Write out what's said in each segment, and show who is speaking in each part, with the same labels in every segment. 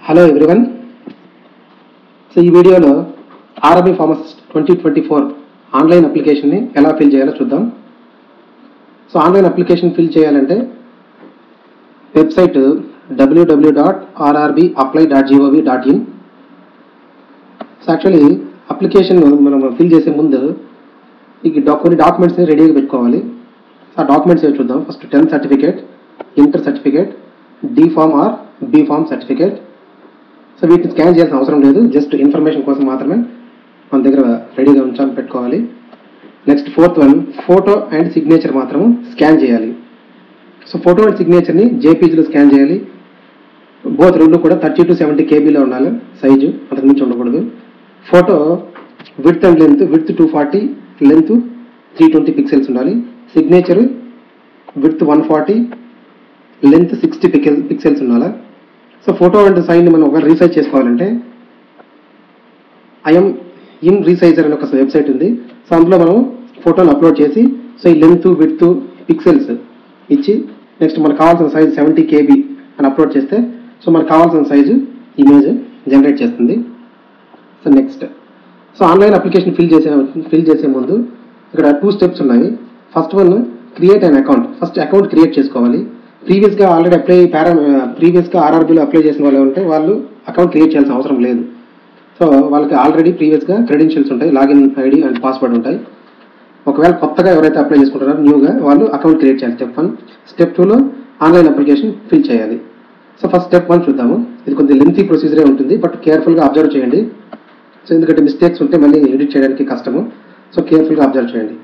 Speaker 1: Hello everyone. So ఈ వీడియోలో RRB pharmacist 2024 online అప్లికేషన్ని ఎలా ఫిల్ చేయాలో చూద్దాం. సో ఆన్లైన్ అప్లికేషన్ ఫిల్ చేయాలంటే website www.rrbapply.gov.in. So actually application మనం ఫిల్ చేసే ముందు కొన్ని డాక్యుమెంట్స్ని రెడీగా పెట్టుకోవాలి. ఆ డాక్యుమెంట్స్ ఏవి చూద్దాం. First 10th certificate, inter certificate, D form or B form certificate. So వీటిని స్కాన్ చేయాల్సిన అవసరం లేదు, జస్ట్ ఇన్ఫర్మేషన్ కోసం మాత్రమే మన దగ్గర రెడీగా పెట్టుకోవాలి. Next 4th one, photo and signature మాత్రం స్కాన్ చేయాలి. సో ఫోటో అండ్ సిగ్నేచర్ని జేపీజీలో స్కాన్ చేయాలి. బోత్ రెండు కూడా 30 to 70 కేబీలో ఉండాలి సైజు, అంతకు మించి ఉండకూడదు. Photo width and length, width 240, length 320 pixels ఉండాలి. సిగ్నేచర్ విడ్త్ 140, లెంత్ 60 పిక్సెల్స్ ఉండాలి. సో ఫోటో అండ్ సైన్ మనం ఒకవేళ రీసైజ్ చేసుకోవాలంటే ఐఎమ్ ఇన్ రీసైజర్ అనే ఒక వెబ్సైట్ ఉంది. సో అందులో మనం ఫోటోని అప్లోడ్ చేసి సో ఈ లెంత్ విడ్త్ పిక్సెల్స్ ఇచ్చి నెక్స్ట్ మనకు కావాల్సిన సైజు 70 KB అని అప్లోడ్ చేస్తే సో మనకు కావాల్సిన సైజు ఇమేజ్ జనరేట్ చేస్తుంది. So next online application fill చేసే ముందు ఇక్కడ 2 స్టెప్స్ ఉన్నాయి. First one, create an account. First account create చేసుకోవాలి. ప్రీవియస్గా ఆల్రెడీ ప్రీవియస్గా ఆర్ఆర్బీలో అప్లై చేసిన వాళ్ళు ఉంటే వాళ్ళు అకౌంట్ క్రియేట్ చేయాల్సిన అవసరం లేదు. సో వాళ్ళకి ఆల్రెడీ ప్రీవియస్గా క్రెడెన్షియల్స్ ఉంటాయి, లాగిన్ ఐడి అండ్ పాస్వర్డ్ ఉంటాయి. ఒకవేళ కొత్తగా ఎవరైతే అప్లై చేసుకుంటారో న్యూగా వాళ్ళు అకౌంట్ క్రియేట్ చేయాలి. స్టెప్ 1. స్టెప్ 2లో ఆన్లైన్ అప్లికేషన్ ఫిల్ చేయాలి. సో ఫస్ట్ స్టెప్ 1 చూద్దాము. ఇది కొద్దిగా లెంతీ ప్రొసీజరే ఉంటుంది, బట్ కేర్ఫుల్గా అబ్జర్వ్ చేయండి. సో ఎందుకంటే మిస్టేక్స్ ఉంటే మళ్ళీ ఎడిట్ చేయడానికి కష్టము. సో కేర్ఫుల్గా అబ్జర్వ్ చేయండి.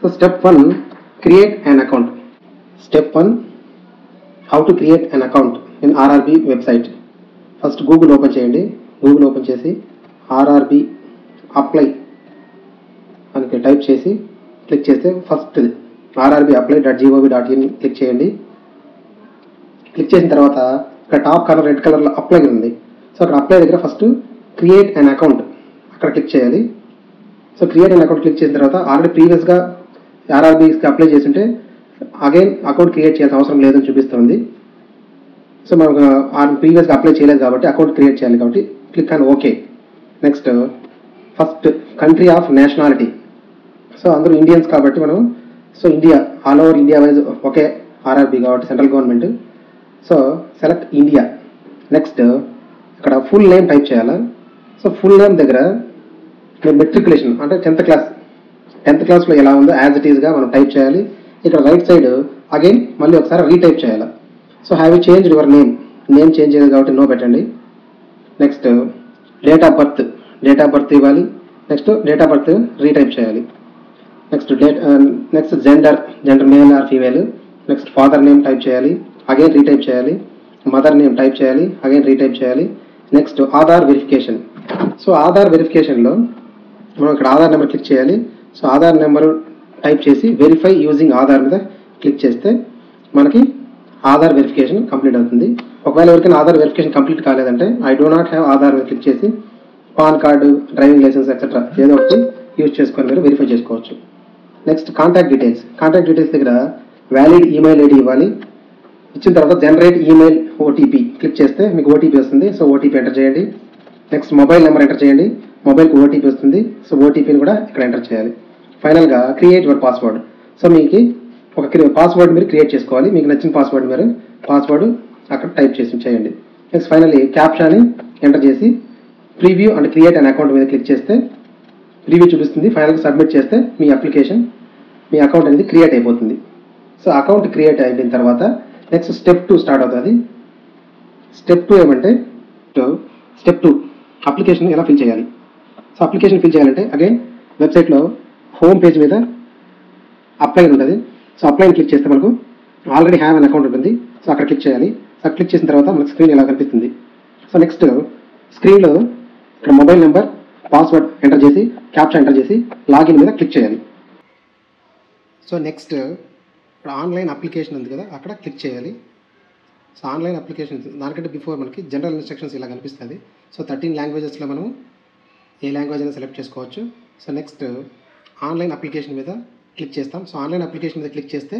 Speaker 1: So step 1, create an account. Step 1, how to create an account in RRB website. First Google open చేయండి. గూగుల్ ఓపెన్ చేసి RRB అప్లై అని టైప్ చేసి క్లిక్ చేస్తే ఫస్ట్ rrbapply.gov.in క్లిక్ చేయండి. క్లిక్ చేసిన తర్వాత ఇక్కడ టాప్ కార్నర్ రెడ్ కలర్లో అప్లై ఉంది. సో అక్కడ అప్లై దగ్గర ఫస్ట్ క్రియేట్ అన్ అకౌంట్ అక్కడ క్లిక్ చేయాలి. So create an account click చేసిన తర్వాత ఆల్రెడీ ప్రీవియస్గా ఆర్ఆర్బీకి అప్లై చేస్తుంటే అగైన్ అకౌంట్ క్రియేట్ చేయాల్సిన అవసరం లేదని చూపిస్తుంది. సో మనం ప్రీవియస్గా అప్లై చేయలేదు కాబట్టి అకౌంట్ క్రియేట్ చేయాలి కాబట్టి click on okay. Next first country of nationality. So అందరూ ఇండియన్స్ కాబట్టి మనం India, all over India wise ఒకే ఆర్ఆర్బీ కాబట్టి central government. So select India. Next ఇక్కడ ఫుల్ నేమ్ టైప్ చేయాలి. సో ఫుల్ నేమ్ దగ్గర మెట్రికులేషన్ అంటే 10th క్లాస్లో ఎలా ఉందో యాజ్ ఇట్ ఈస్గా మనం టైప్ చేయాలి. ఇక్కడ రైట్ సైడ్ అగైన్ మళ్ళీ ఒకసారి రీటైప్ చేయాలి. So have you change your name change చేయలేదు కాబట్టి నో పెట్టండి. నెక్స్ట్ డేట్ ఆఫ్ బర్త్ ఇవ్వాలి. Next date of birth retype చేయాలి. Next gender male or female. Next father name type చేయాలి, అగైన్ రీటైప్ చేయాలి. మదర్ నేమ్ టైప్ చేయాలి, again retype చేయాలి. Next Aadhaar verification. So Aadhaar వెరిఫికేషన్లో మనం ఇక్కడ ఆధార్ నెంబర్ క్లిక్ చేయాలి. సో ఆధార్ నెంబరు టైప్ చేసి వెరిఫై యూజింగ్ ఆధార్ మీద క్లిక్ చేస్తే మనకి ఆధార్ వెరిఫికేషన్ కంప్లీట్ అవుతుంది. ఒకవేళ ఎవరికైనా ఆధార్ వెరిఫికేషన్ కంప్లీట్ కాలేదంటే I do not have Aadhaar మీద క్లిక్ చేసి PAN card, driving licence etcetera ఏదో ఒకటి యూజ్ చేసుకొని మీరు వెరిఫై చేసుకోవచ్చు. నెక్స్ట్ కాంటాక్ట్ డీటెయిల్స్ దగ్గర వ్యాలిడ్ ఈమెయిల్ ఐడి ఇవ్వాలి. ఇచ్చిన తర్వాత జనరేట్ ఈమెయిల్ ఓటీపీ క్లిక్ చేస్తే మీకు ఓటీపీ వస్తుంది. సో ఓటీపీ ఎంటర్ చేయండి. నెక్స్ట్ మొబైల్ నెంబర్ ఎంటర్ చేయండి. మొబైల్కి ఓటీపీ వస్తుంది. సో ఓటీపీని కూడా ఇక్కడ ఎంటర్ చేయాలి. ఫైనల్గా క్రియేట్ యువర్ పాస్వర్డ్. సో మీకు ఒక పాస్వర్డ్ మీరు క్రియేట్ చేసుకోవాలి. మీకు నచ్చిన పాస్వర్డ్ అక్కడ టైప్ చేయండి. నెక్స్ట్ ఫైనల్లీ క్యాప్షాని ఎంటర్ చేసి preview and create an account మీద క్లిక్ చేస్తే ప్రీవ్యూ చూపిస్తుంది. ఫైనల్గా సబ్మిట్ చేస్తే మీ అకౌంట్ అనేది క్రియేట్ అయిపోతుంది. సో అకౌంట్ క్రియేట్ అయిపోయిన తర్వాత నెక్స్ట్ స్టెప్ 2 స్టార్ట్ అవుతుంది. స్టెప్ 2 ఏమంటే స్టెప్ 2 అప్లికేషన్ ఎలా ఫిల్ చేయాలి. సో అప్లికేషన్ ఫిల్ చేయాలంటే అగైన్ వెబ్సైట్లో హోమ్ పేజ్ మీద అప్లై ఉంటుంది. సో అప్లైని క్లిక్ చేస్తే మనకు ఆల్రెడీ హ్యావ్ అన్ అకౌంట్ ఉంటుంది. సో అక్కడ క్లిక్ చేయాలి. సో క్లిక్ చేసిన తర్వాత మనకు స్క్రీన్ ఇలా కనిపిస్తుంది. సో నెక్స్ట్ స్క్రీన్లో ఇక్కడ మొబైల్ నెంబర్, పాస్వర్డ్ ఎంటర్ చేసి క్యాప్చా ఎంటర్ చేసి లాగిన్ మీద క్లిక్ చేయాలి. సో నెక్స్ట్ ఇక్కడ ఆన్లైన్ అప్లికేషన్ ఉంది కదా, అక్కడ క్లిక్ చేయాలి. సో ఆన్లైన్ అప్లికేషన్ దానికంటే బిఫోర్ మనకి జనరల్ ఇన్స్ట్రక్షన్స్ ఇలా కనిపిస్తుంది. సో 13 లాంగ్వేజెస్లో మనం ఏ లాంగ్వేజ్ అయినా సెలెక్ట్ చేసుకోవచ్చు. సో నెక్స్ట్ ఆన్లైన్ అప్లికేషన్ మీద క్లిక్ చేస్తాం. సో ఆన్లైన్ అప్లికేషన్ మీద క్లిక్ చేస్తే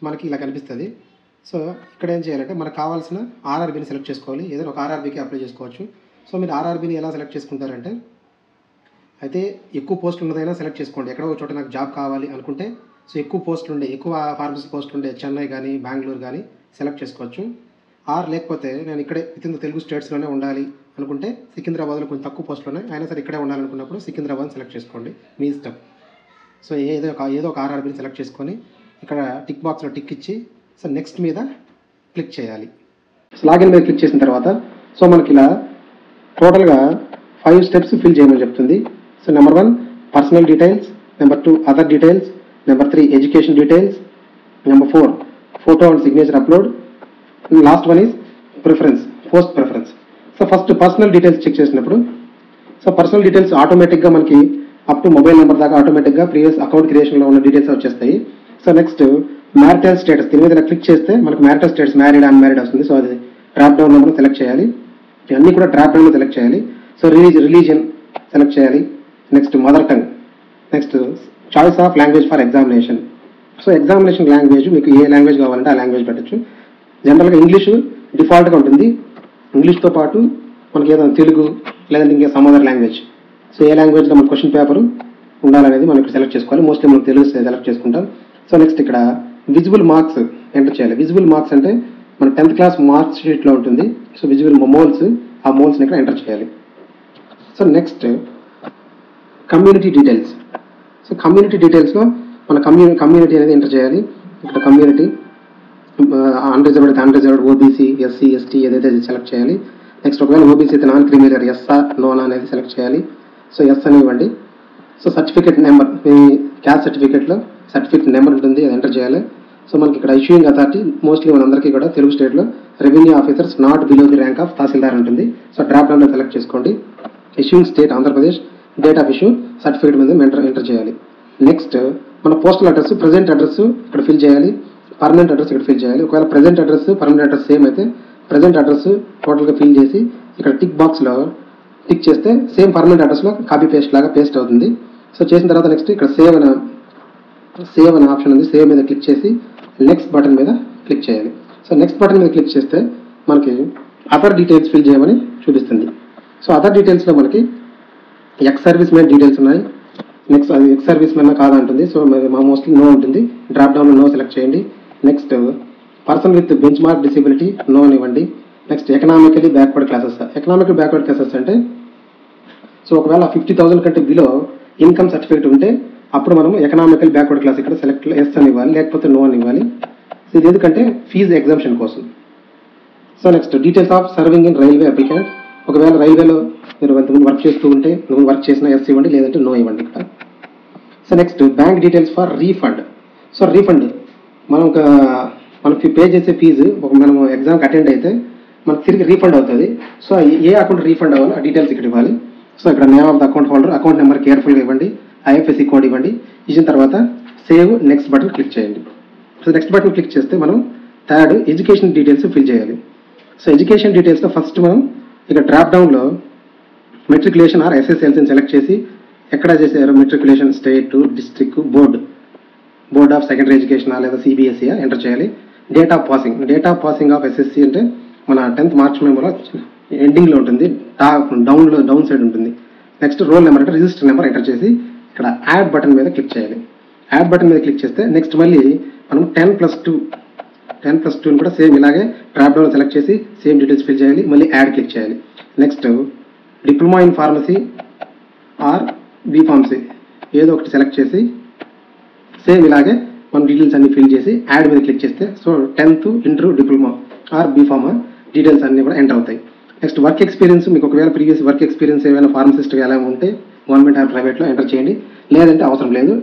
Speaker 1: మనకి ఇలా కనిపిస్తుంది. సో ఇక్కడ ఏం చేయాలంటే మనకు కావాల్సిన ఆర్ఆర్బీని సెలెక్ట్ చేసుకోవాలి. ఏదైనా ఒక ఆర్ఆర్బీకి అప్లై చేసుకోవచ్చు. సో మీరు ఆర్ఆర్బీని ఎలా సెలెక్ట్ చేసుకుంటారంటే, అయితే ఎక్కువ పోస్టులు ఉన్నదైనా సెలెక్ట్ చేసుకోండి. ఎక్కడో ఒక చోట నాకు జాబ్ కావాలి అనుకుంటే, సో ఎక్కువ పోస్టులు ఉండే, ఎక్కువ ఫార్మసీ పోస్టులు ఉండే చెన్నై కానీ బెంగళూరు కానీ సెలెక్ట్ చేసుకోవచ్చు. ఆర్ లేకపోతే నేను ఇక్కడే వితిన్ ద తెలుగు స్టేట్స్లోనే ఉండాలి అనుకుంటే, సికింద్రాబాద్లో కొంచెం తక్కువ పోస్టులు ఉన్నాయి, అయినా సరే ఇక్కడే ఉండాలనుకున్నప్పుడు సికింద్రాబాద్ సెలెక్ట్ చేసుకోండి, మీ ఇష్టం. సో ఏదో ఒక ఆర్ఆర్బీని సెలెక్ట్ చేసుకొని ఇక్కడ టిక్ బాక్స్లో టిక్ ఇచ్చి సో నెక్స్ట్ మీద క్లిక్ చేయాలి. సో లాగిన్ మీద క్లిక్ చేసిన తర్వాత సో మనకి ఇలా టోటల్గా 5 స్టెప్స్ ఫిల్ చేయమని చెప్తుంది. So number 1 personal details, number 2 other details, number 3 education details, number 4 photo and signature upload, last one is preference, post preference. So first personal details check చేసినప్పుడు so personal details ఆటోమేటిక్గా మనకి up to mobile number దాకా ఆటోమేటిక్గా previous account క్రియేషన్లో ఉన్న details వచ్చేస్తాయి. So next marital status, దీని మీద click చేస్తే మనకు మ్యారిటల్ స్టేటస్ మ్యారీడ్ అన్మ్యారీడ్ వస్తుంది. సో అది డ్రాప్ డౌన్ నెంబర్ సెలెక్ట్ చేయాలి, ఇవన్నీ కూడా డ్రాప్ డౌన్లో సెలెక్ట్ చేయాలి. సో రిలీజియన్ సెలెక్ట్ చేయాలి. Next mother tongue, next choice of language for examination. So examination language మీకు ఏ లాంగ్వేజ్ కావాలంటే ఆ లాంగ్వేజ్ పెట్టచ్చు. జనరల్గా ఇంగ్లీషు డిఫాల్ట్గా ఉంటుంది. ఇంగ్లీష్తో పాటు మనకి ఏదైనా తెలుగు లేదంటే ఇంకా సమ్ అదర్ లాంగ్వేజ్, సో ఏ లాంగ్వేజ్లో మన క్వశ్చన్ పేపర్ ఉండాలనేది మనం ఇక్కడ సెలెక్ట్ చేసుకోవాలి. మోస్ట్లీ మనం తెలుగు సెలెక్ట్ చేసుకుంటాం. సో నెక్స్ట్ ఇక్కడ విజిబుల్ మార్క్స్ ఎంటర్ చేయాలి. విజిబుల్ మార్క్స్ అంటే మన 10th క్లాస్ మార్క్స్ షీట్లో ఉంటుంది. సో విజిబుల్ మోల్స్, ఆ మోల్స్ని ఇక్కడ ఎంటర్ చేయాలి. So next community details. So community డీటెయిల్స్లో మన కమ్యూనిటీ అనేది ఎంటర్ చేయాలి. ఇక్కడ community unreserved OBC, SC, ST ఏదైతే సెలెక్ట్ చేయాలి. నెక్స్ట్ ఒకవేళ ఓబీసీ అయితే నాన్ క్రిమినల్ ఎస్ఆ నోనా అనేది సెలెక్ట్ చేయాలి. సో ఎస్ అని ఇవ్వండి. సో సర్టిఫికేట్ నెంబర్, మీ క్యాస్ట్ సర్టిఫికేట్లో సర్టిఫికేట్ నెంబర్ ఉంటుంది, అది ఎంటర్ చేయాలి. సో మనకి ఇక్కడ ఇష్యూయింగ్ అథారిటీ మోస్ట్లీ మనందరికీ కూడా తెలుగు స్టేట్లో revenue officers not below the rank of tahsildar ఉంటుంది. సో డ్రాప్ డౌన్లో సెలెక్ట్ చేసుకోండి. Issuing state Andhra Pradesh, date of issue certificate మీద ఎంటర్ చేయాలి. నెక్స్ట్ మన పోస్టల్ అడ్రస్, ప్రజెంట్ అడ్రస్ ఇక్కడ ఫిల్ చేయాలి, పర్మనెంట్ అడ్రస్ ఇక్కడ ఫిల్ చేయాలి. ఒకవేళ present address permanent address same అయితే ప్రజెంట్ అడ్రస్ టోటల్గా ఫిల్ చేసి ఇక్కడ టిక్ బాక్స్లో టిక్ చేస్తే సేమ్ పర్మనెంట్ అడ్రస్లో కాపీ పేస్ట్ లాగా పేస్ట్ అవుతుంది. సో చేసిన తర్వాత నెక్స్ట్ ఇక్కడ సేవ్ అనే ఆప్షన్ ఉంది, సేవ్ మీద క్లిక్ చేసి నెక్స్ట్ బటన్ మీద క్లిక్ చేయాలి. సో నెక్స్ట్ బటన్ మీద క్లిక్ చేస్తే మనకి అదర్ డీటెయిల్స్ ఫిల్ చేయమని చూపిస్తుంది. సో అదర్ డీటెయిల్స్లో మనకి ఎక్స్ సర్వీస్ మ్యాన్ డీటెయిల్స్ ఉన్నాయి. నెక్స్ట్ అది ఎక్స్ సర్వీస్ మ్యాన్ కాదా ఉంటుంది. సో మా మోస్ట్లీ నో ఉంటుంది, డ్రాప్ డౌన్లో నో సెలెక్ట్ చేయండి. Next person with benchmark disability no ఇవ్వండి. Next economically backward classes. Economical backward classes అంటే సో ఒకవేళ 50,000 కంటే బిలో ఇన్కమ్ సర్టిఫికేట్ ఉంటే అప్పుడు మనం ఎకనామికల్ బ్యాక్వర్డ్ క్లాస్ ఇక్కడ సెలెక్ట్ ఎస్ అని ఇవ్వాలి, లేకపోతే నో అని ఇవ్వాలి. సో ఇది ఎందుకంటే ఫీజు ఎగ్జామ్షన్ కోసం. So next details of serving in railway applicant. ఒకవేళ రైల్వేలో మీరు ఎంతమంది వర్క్ చేస్తూ ఉంటే నువ్వు వర్క్ చేసిన ఎస్ ఇవ్వండి, లేదంటే నో ఇవ్వండి ఇక్కడ. So next bank details for refund. So refund మనకి పే చేసే ఫీజు మనం ఎగ్జామ్కి అటెండ్ అయితే మనకు తిరిగి రీఫండ్ అవుతుంది. సో ఏ అకౌంట్ రీఫండ్ అవ్వాలి ఆ డీటెయిల్స్ ఇక్కడ ఇవ్వాలి. సో ఇక్కడ name of the account holder, account number కేర్ఫుల్గా ఇవ్వండి, ఐఎఫ్ఎస్సి కోడ్ ఇవ్వండి. ఇచ్చిన తర్వాత సేవ్ నెక్స్ట్ బటన్ క్లిక్ చేయండి. సో నెక్స్ట్ బటన్ క్లిక్ చేస్తే మనం థర్డ్ ఎడ్యుకేషన్ డీటెయిల్స్ ఫిల్ చేయాలి. సో ఎడ్యుకేషన్ డీటెయిల్స్లో ఫస్ట్ మనం ఇక్కడ డ్రాప్ డౌన్లో మెట్రికులేషన్ ఆర్ ఎస్ఎస్ఎల్సీని సెలెక్ట్ చేసి ఎక్కడ చేశారో matriculation state, district, board of secondary education లేదా సిబిఎస్ఈ ఎంటర్ చేయాలి. Date of passing of SSC అంటే మన 10th మార్చ్ మెమోలో ఎండింగ్లో ఉంటుంది, డౌన్ సైడ్ ఉంటుంది. నెక్స్ట్ రోల్ నెంబర్ అంటే రిజిస్టర్ నెంబర్ ఎంటర్ చేసి ఇక్కడ యాడ్ బటన్ మీద క్లిక్ చేయాలి. యాడ్ బటన్ మీద క్లిక్ చేస్తే నెక్స్ట్ మళ్ళీ మనం 10+2 కూడా సేమ్ ఇలాగే డ్రాప్ డౌన్ సెలెక్ట్ చేసి సేమ్ డీటెయిల్స్ ఫిల్ చేయాలి, మళ్ళీ యాడ్ క్లిక్ చేయాలి. Next diploma in pharmacy are B Pharmacy ఏదో ఒకటి సెలెక్ట్ చేసి సేమ్ ఇలాగే మనం డీటెయిల్స్ అన్ని ఫిల్ చేసి యాడ్ మీద క్లిక్ చేస్తే so 10th inter diploma or B Pharma details అన్నీ కూడా ఎంటర్ అవుతాయి. నెక్స్ట్ వర్క్ ఎక్స్పీరియన్స్, మీకు ఒకవేళ ప్రీవియస్ వర్క్ ఎక్స్పీరియన్స్ ఏమైనా ఫార్మసిస్ట్గా ఎలా ఉంటే గవర్నమెంట్ ఆర్ ప్రైవేట్లో ఎంటర్ చేయండి, లేదంటే అవసరం లేదు,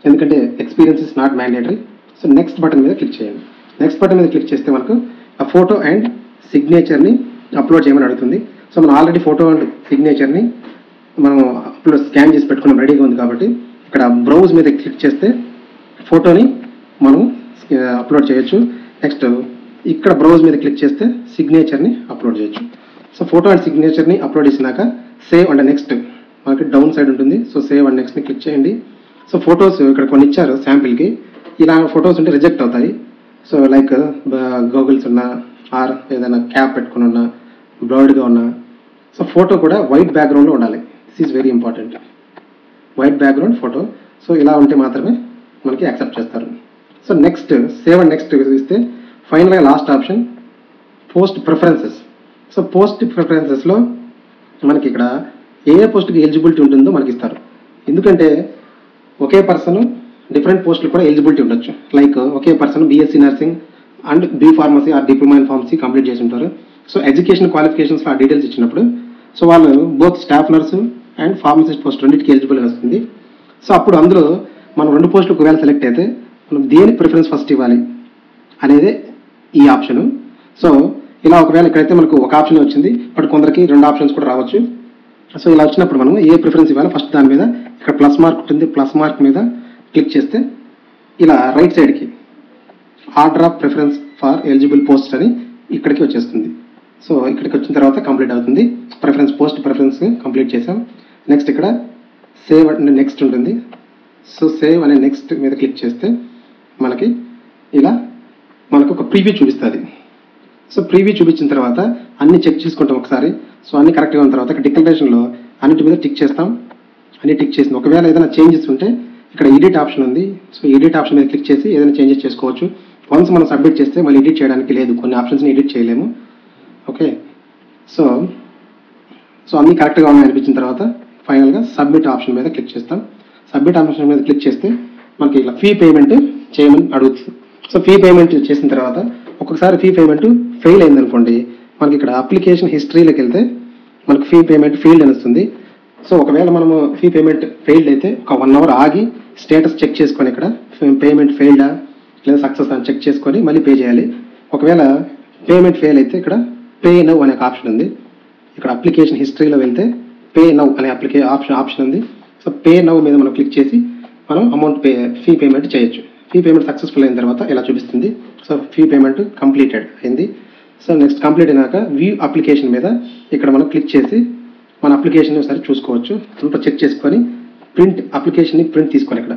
Speaker 1: ఎందుకంటే experience is not mandatory. So next button మీద క్లిక్ చేయండి. నెక్స్ట్ బటన్ మీద క్లిక్ చేస్తే మనకు ఆ ఫోటో అండ్ సిగ్నేచర్ని అప్లోడ్ చేయమని అడుగుతుంది. సో మనం ఆల్రెడీ ఫోటో అండ్ సిగ్నేచర్ని మనం స్కాన్ చేసి పెట్టుకున్నాం, రెడీగా ఉంది కాబట్టి ఇక్కడ బ్రౌజ్ మీద క్లిక్ చేస్తే ఫోటోని మనం అప్లోడ్ చేయొచ్చు. నెక్స్ట్ ఇక్కడ బ్రౌజ్ మీద క్లిక్ చేస్తే సిగ్నేచర్ని అప్లోడ్ చేయొచ్చు. సో ఫోటో అండ్ సిగ్నేచర్ని అప్లోడ్ చేసినాక సేవ్ అండ్ నెక్స్ట్ మనకి డౌన్ సైడ్ ఉంటుంది. సో సేవ్ అండ్ నెక్స్ట్ని క్లిక్ చేయండి. సో ఫొటోస్ ఇక్కడ కొన్ని ఇచ్చారు శాంపిల్కి, ఇలా ఫొటోస్ ఉంటే రిజెక్ట్ అవుతాయి. సో లైక్ గోగుల్స్ ఉన్నా ఆర్ ఏదైనా క్యాప్ పెట్టుకుని ఉన్నా బ్లర్డ్గా ఉన్నా సో ఫోటో కూడా వైట్ బ్యాక్గ్రౌండ్లో ఉండాలి. This is very important. White background photo. So ఇలా ఉంటే మాత్రమే మనకి యాక్సెప్ట్ చేస్తారు. So next save and next ఇస్తే ఫైనల్గా last option post preferences. So post ప్రిఫరెన్సెస్లో మనకి ఇక్కడ ఏ పోస్ట్కి ఎలిజిబిలిటీ ఉంటుందో మనకి ఇస్తారు. ఎందుకంటే ఒకే పర్సన్ డిఫరెంట్ పోస్టులు కూడా ఎలిజిబిలిటీ ఉండొచ్చు. Like okay person BSc nursing and B pharmacy or diploma in pharmacy complete చేసి ఉంటారు. సో ఎడ్యుకేషన్ క్వాలిఫికేషన్స్లో ఆ డీటెయిల్స్ ఇచ్చినప్పుడు సో వాళ్ళు both staff nurse and pharmacist post రెండింటికి ఎలిజిబుల్ అని వస్తుంది. సో అప్పుడు అందులో మనం 2 పోస్టులు ఒకవేళ సెలెక్ట్ అయితే మనం దేని ప్రిఫరెన్స్ ఫస్ట్ ఇవ్వాలి అనేది ఈ ఆప్షను. సో ఇలా ఒకవేళ ఇక్కడైతే మనకు ఒక ఆప్షన్ వచ్చింది, బట్ కొందరికి 2 ఆప్షన్స్ కూడా రావచ్చు. సో ఇలా వచ్చినప్పుడు మనం ఏ ప్రిఫరెన్స్ ఇవ్వాలి ఫస్ట్ దాని మీద ఇక్కడ ప్లస్ మార్క్ ఉంటుంది, ప్లస్ మార్క్ మీద క్లిక్ చేస్తే ఇలా రైట్ సైడ్కి order of preference for eligible post అని ఇక్కడికి వచ్చేస్తుంది. సో ఇక్కడికి వచ్చిన తర్వాత కంప్లీట్ అవుతుంది. ప్రిఫరెన్స్ పోస్ట్ ప్రిఫరెన్స్ కంప్లీట్ చేసాం. నెక్స్ట్ ఇక్కడ సేవ్ అనే నెక్స్ట్ ఉంటుంది. సో సేవ్ అనే నెక్స్ట్ మీద క్లిక్ చేస్తే మనకి ఇలా మనకు ఒక ప్రీవ్యూ చూపిస్తుంది. సో ప్రీవ్యూ చూపించిన తర్వాత అన్ని చెక్ చేసుకుంటాం ఒకసారి. సో అన్ని కరెక్ట్గా ఉన్న తర్వాత డిక్లరేషన్లో అన్నిటి మీద టిక్ చేస్తాం. అన్ని టిక్ చేసింది. ఒకవేళ ఏదైనా చేంజెస్ ఉంటే ఇక్కడ ఎడిట్ ఆప్షన్ ఉంది. సో ఎడిట్ ఆప్షన్ మీద క్లిక్ చేసి ఏదైనా చేంజెస్ చేసుకోవచ్చు. వన్స్ మనం సబ్మిట్ చేస్తే మళ్ళీ ఎడిట్ చేయడానికి లేదు, కొన్ని ఆప్షన్స్ని ఎడిట్ చేయలేము. ఓకే, సో అన్నీ కరెక్ట్గా ఉన్నాయి అనిపించిన తర్వాత ఫైనల్గా సబ్మిట్ ఆప్షన్ మీద క్లిక్ చేస్తాం. సబ్మిట్ ఆప్షన్ మీద క్లిక్ చేస్తే మనకి ఇలా ఫీ పేమెంట్ చేయమని అడుగుతుంది. సో ఫీ పేమెంట్ చేసిన తర్వాత ఒక్కొక్కసారి ఫీ పేమెంట్ ఫెయిల్ అయిందనుకోండి, మనకి ఇక్కడ అప్లికేషన్ హిస్టరీలోకి వెళ్తే మనకు ఫీ పేమెంట్ ఫెయిల్డ్ అని వస్తుంది. సో ఒకవేళ మనము ఫీ పేమెంట్ ఫెయిల్డ్ అయితే ఒక 1 అవర్ ఆగి స్టేటస్ చెక్ చేసుకొని ఇక్కడ పేమెంట్ ఫెయిల్డా లేదా సక్సెస్ అని చెక్ చేసుకొని మళ్ళీ పే చేయాలి. ఒకవేళ పేమెంట్ ఫెయిల్ అయితే ఇక్కడ పే నౌ అనే ఆప్షన్ ఉంది. ఇక్కడ అప్లికేషన్ హిస్టరీలో వెళ్తే పే నౌ అనే ఆప్షన్ ఉంది. సో పే నౌ మీద మనం క్లిక్ చేసి మనం అమౌంట్ ఫీ పేమెంట్ చేయొచ్చు. ఫీ పేమెంట్ సక్సెస్ఫుల్ అయిన తర్వాత ఇలా చూపిస్తుంది. సో ఫీ పేమెంట్ కంప్లీటెడ్ అయింది. సో నెక్స్ట్ కంప్లీట్ అయినాక వ్యూ అప్లికేషన్ మీద ఇక్కడ మనం క్లిక్ చేసి మన అప్లికేషన్ ఒకసారి చూసుకోవచ్చు. ఇప్పుడు చెక్ చేసుకొని ప్రింట్ అప్లికేషన్ని ప్రింట్ తీసుకొని ఇక్కడ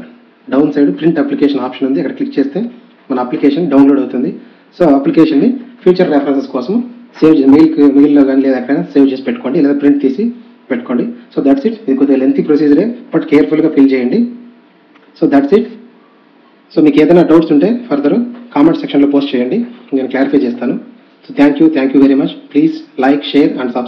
Speaker 1: down side print application option ఉంది. అక్కడ క్లిక్ చేస్తే మన అప్లికేషన్ డౌన్లోడ్ అవుతుంది. సో అప్లికేషన్ని ఫ్యూచర్ రెఫరెన్సెస్ కోసం సేవ్ మెయిల్లో కానీ లేదా ఎక్కడైనా సేవ్ చేసి పెట్టుకోండి, లేదా ప్రింట్ తీసి పెట్టుకోండి. So that's it. ఇది కొద్దిగా లెంతీ ప్రొసీజరే, బట్ కేర్ఫుల్గా ఫిల్ చేయండి. So that's it. సో మీకు ఏదైనా డౌట్స్ ఉంటే ఫర్దర్ కామెంట్ సెక్షన్లో పోస్ట్ చేయండి, నేను క్లారిఫై చేస్తాను. So thank you very much. Please like, share and subscribe.